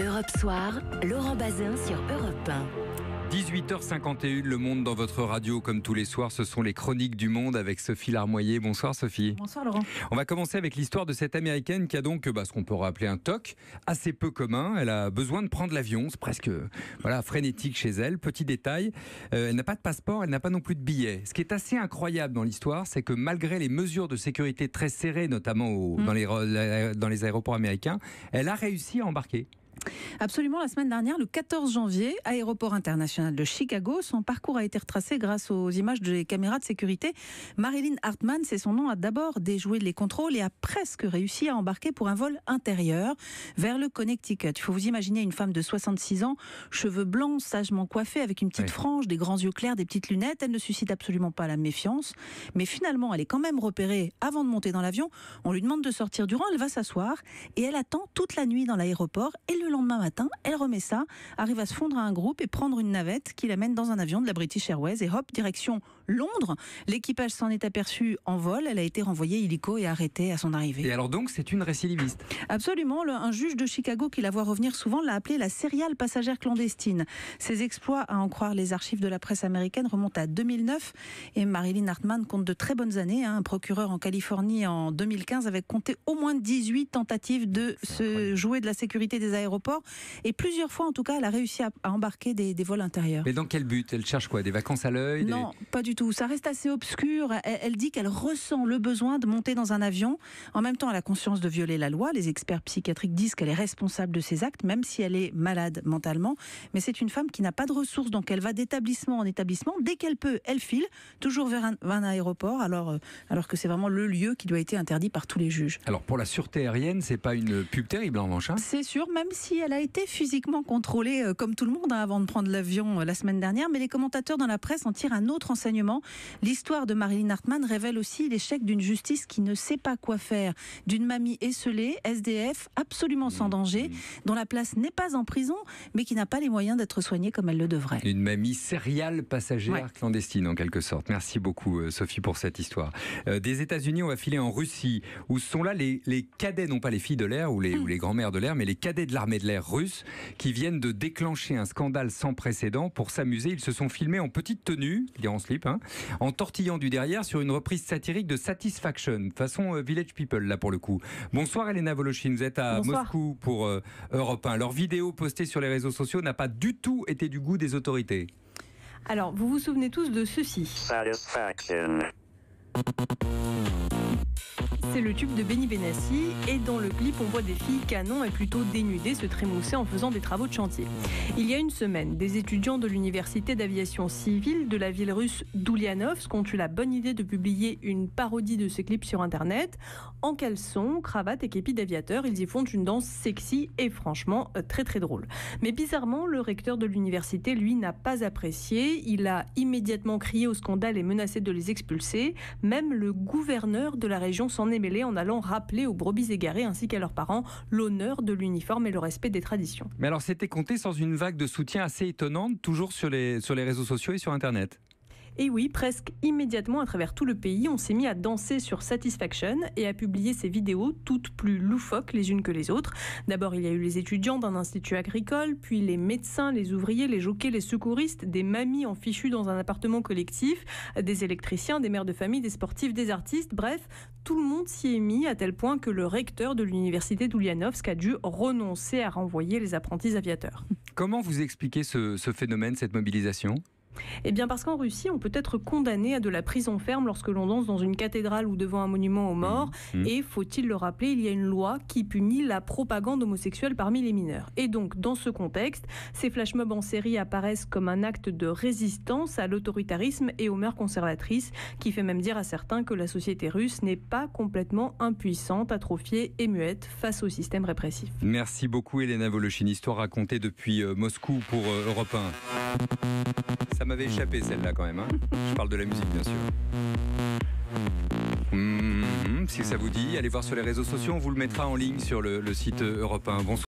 Europe Soir, Laurent Bazin sur Europe 1. 18h51, Le Monde dans votre radio, comme tous les soirs, ce sont les chroniques du monde avec Sophie Larmoyer. Bonsoir Sophie. Bonsoir Laurent. On va commencer avec l'histoire de cette américaine qui a donc ce qu'on peut rappeler un TOC assez peu commun. Elle a besoin de prendre l'avion, c'est presque frénétique chez elle. Petit détail, elle n'a pas de passeport, elle n'a pas non plus de billet. Ce qui est assez incroyable dans l'histoire, c'est que malgré les mesures de sécurité très serrées, notamment dans les aéroports américains, elle a réussi à embarquer. Absolument, la semaine dernière, le 14 janvier, aéroport international de Chicago, son parcours a été retracé grâce aux images des caméras de sécurité. Marilyn Hartman, c'est son nom, a d'abord déjoué les contrôles et a presque réussi à embarquer pour un vol intérieur vers le Connecticut. Il faut vous imaginer une femme de 66 ans, cheveux blancs, sagement coiffés, avec une petite frange, des grands yeux clairs, des petites lunettes. Elle ne suscite absolument pas la méfiance, mais finalement, elle est quand même repérée avant de monter dans l'avion. On lui demande de sortir du rang, elle va s'asseoir et elle attend toute la nuit dans l'aéroport et le lendemain matin, elle remet ça, arrive à se fondre à un groupe et prendre une navette qui l'amène dans un avion de la British Airways et hop, direction Londres. L'équipage s'en est aperçu en vol, elle a été renvoyée illico et arrêtée à son arrivée. Et alors donc, c'est une récidiviste? Absolument, un juge de Chicago qui la voit revenir souvent l'a appelée la serial passagère clandestine. Ses exploits, à en croire les archives de la presse américaine, remontent à 2009 et Marilyn Hartman compte de très bonnes années. Un procureur en Californie en 2015 avait compté au moins 18 tentatives de se jouer de la sécurité des aéroports. Et plusieurs fois, en tout cas, elle a réussi à embarquer des vols intérieurs. Mais dans quel but? Elle cherche quoi? Des vacances à l'œil? Non, pas du tout. Ça reste assez obscur. Elle dit qu'elle ressent le besoin de monter dans un avion. En même temps, elle a conscience de violer la loi. Les experts psychiatriques disent qu'elle est responsable de ses actes, même si elle est malade mentalement. Mais c'est une femme qui n'a pas de ressources, donc elle va d'établissement en établissement. Dès qu'elle peut, elle file, toujours vers un aéroport, alors que c'est vraiment le lieu qui doit être interdit par tous les juges. Alors pour la sûreté aérienne, c'est pas une pub terrible en revanche, hein? C'est sûr, même si elle a été physiquement contrôlée comme tout le monde avant de prendre l'avion la semaine dernière, mais les commentateurs dans la presse en tirent un autre enseignement. L'histoire de Marilyn Hartman révèle aussi l'échec d'une justice qui ne sait pas quoi faire, d'une mamie esseulée, SDF, absolument sans danger, dont la place n'est pas en prison, mais qui n'a pas les moyens d'être soignée comme elle le devrait. Une mamie serial passagère clandestine en quelque sorte. Merci beaucoup Sophie pour cette histoire. Des États-Unis, on va filer en Russie, où sont là les cadets, non pas les filles de l'air ou les grands-mères de l'air, mais les cadets de l'armée de l'air russe qui viennent de déclencher un scandale sans précédent. Pour s'amuser, ils se sont filmés en petite tenue, dire en slip, en tortillant du derrière sur une reprise satirique de Satisfaction, façon Village People là pour le coup. Bonsoir Elena Voloshin, vous êtes à Moscou pour Europe 1. Leur vidéo postée sur les réseaux sociaux n'a pas du tout été du goût des autorités. Alors, vous vous souvenez tous de ceci. Satisfaction. C'est le tube de Benny Benassi et dans le clip on voit des filles canon et plutôt dénudées se trémousser en faisant des travaux de chantier. Il y a une semaine, des étudiants de l'université d'aviation civile de la ville russe d'Ulianovsk ont eu la bonne idée de publier une parodie de ce clip sur internet. En caleçon, cravate et képi d'aviateur, ils y font une danse sexy et franchement très très drôle. Mais bizarrement, le recteur de l'université, lui, n'a pas apprécié. Il a immédiatement crié au scandale et menacé de les expulser. Même le gouverneur de la région s'en est mêlé en allant rappeler aux brebis égarées ainsi qu'à leurs parents l'honneur de l'uniforme et le respect des traditions. Mais alors c'était compté sans une vague de soutien assez étonnante, toujours sur les réseaux sociaux et sur Internet. Et oui, presque immédiatement à travers tout le pays, on s'est mis à danser sur Satisfaction et à publier ces vidéos toutes plus loufoques les unes que les autres. D'abord, il y a eu les étudiants d'un institut agricole, puis les médecins, les ouvriers, les jockeys, les secouristes, des mamies en fichu dans un appartement collectif, des électriciens, des mères de famille, des sportifs, des artistes, bref, tout le monde s'y est mis à tel point que le recteur de l'université d'Ulianovsk a dû renoncer à renvoyer les apprentis aviateurs. Comment vous expliquez ce phénomène, cette mobilisation ? Eh bien parce qu'en Russie, on peut être condamné à de la prison ferme lorsque l'on danse dans une cathédrale ou devant un monument aux morts. Et faut-il le rappeler, il y a une loi qui punit la propagande homosexuelle parmi les mineurs. Et donc, dans ce contexte, ces flash mobs en série apparaissent comme un acte de résistance à l'autoritarisme et aux mœurs conservatrices, qui fait même dire à certains que la société russe n'est pas complètement impuissante, atrophiée et muette face au système répressif. Merci beaucoup Elena Voloshin, histoire racontée depuis Moscou pour Europe 1. Ça m'avait échappé celle-là quand même. Je parle de la musique bien sûr. Si ça vous dit, allez voir sur les réseaux sociaux, on vous le mettra en ligne sur le site Europe 1. Bonsoir.